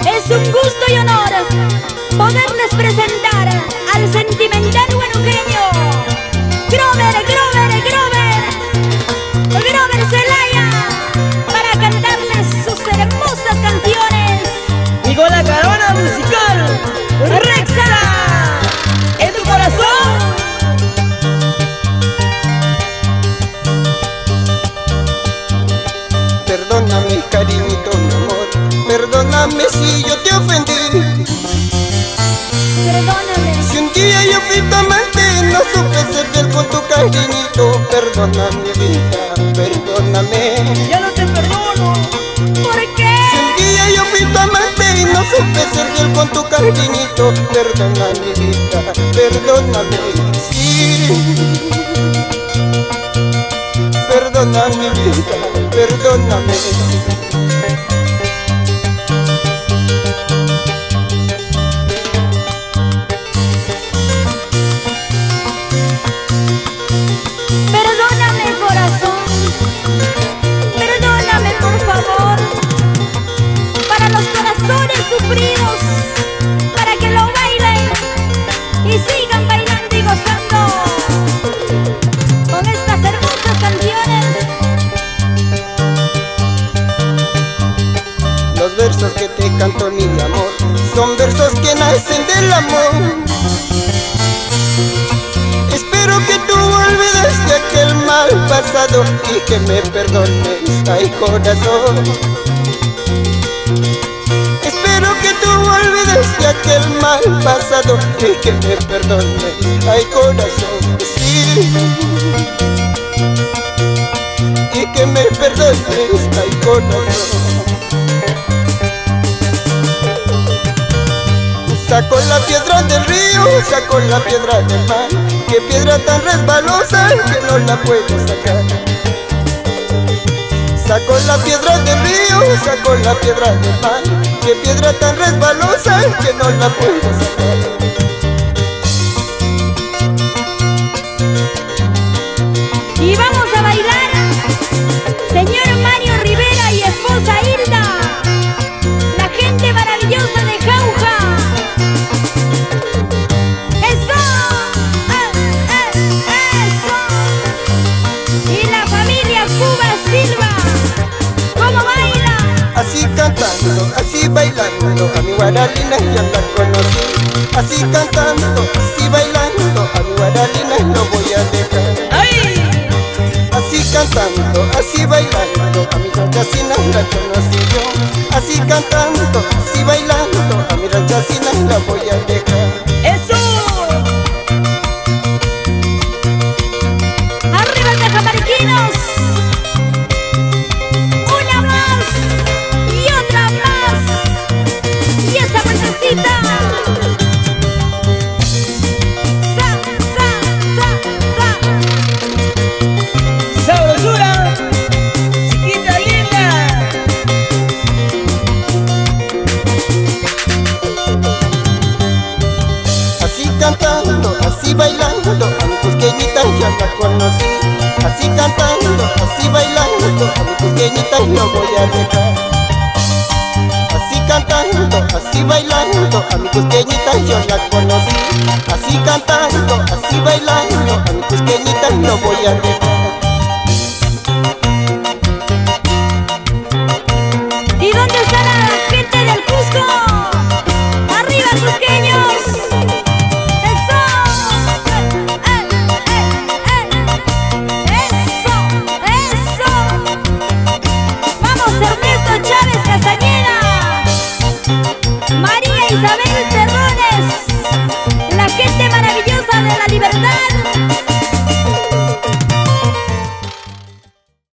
Es un gusto y honor poderles presentar al sentimental huanuqueño Grover Zelaya, para cantarles sus hermosas canciones. Y con la corona musical Rexa en tu corazón. Perdóname, cariñito, mi amor, perdóname si yo te ofendí. Perdóname. Si un día yo fui tu amante y no supe ser fiel con tu cariñito, perdóname, vida, perdóname. Ya no te perdono. ¿Por qué? Si un día yo fui tu amante y no supe ser fiel con tu cariñito, perdóname, vida, perdóname, sí. Perdóname, vida, perdóname. Perdóname, corazón. Perdóname, por favor. Para los corazones sufridos, para que lo bailen y sigan bailando y gozando con estas hermosas canciones. Los versos que te canto, mi amor, son versos que nacen del amor. Espero que tú olvides de aquel mal pasado y que me perdones, ay corazón. Espero que tú olvides de aquel mal pasado y que me perdones, ay corazón, sí. Y que me perdones, ay corazón. Saco la piedra del río, saco la piedra del mar. Qué piedra tan resbalosa que no la puedo sacar. Saco la piedra del río, saco la piedra del mar. Qué piedra tan resbalosa que no la puedo sacar. Y vamos a bailar, señor Mario Rivera y esposa Hilda, la gente maravillosa de Jauja. ¡Eso! ¡Eso! Y la familia Cuba Silva, ¿cómo baila? Así cantando, así bailando, a mi guaralina ya la conocí. Así cantando, así bailando, a mi guaralina no voy a dejar. ¡Ay! Así cantando, así bailando, a mi ranchacina la conocí yo. Así cantando, así bailando, a mi ranchacina la voy a dejar. ¡Eso! ¡Arriba Cajamarquinos! ¡Una más! ¡Y otra más! ¡Y esa vueltecita! ¡Sa, sa, sa, sa! ¡Sabrosura! ¡Chiquita linda! Así cantando, así bailando, a mi cusqueñita ya la conocí. Así cantando, así bailando, a mi cusqueñita no voy a dejar. Así cantando, así bailando, a mi cusqueñita yo la conocí. Así cantando, así bailando, a mi cusqueñita no voy a dejar.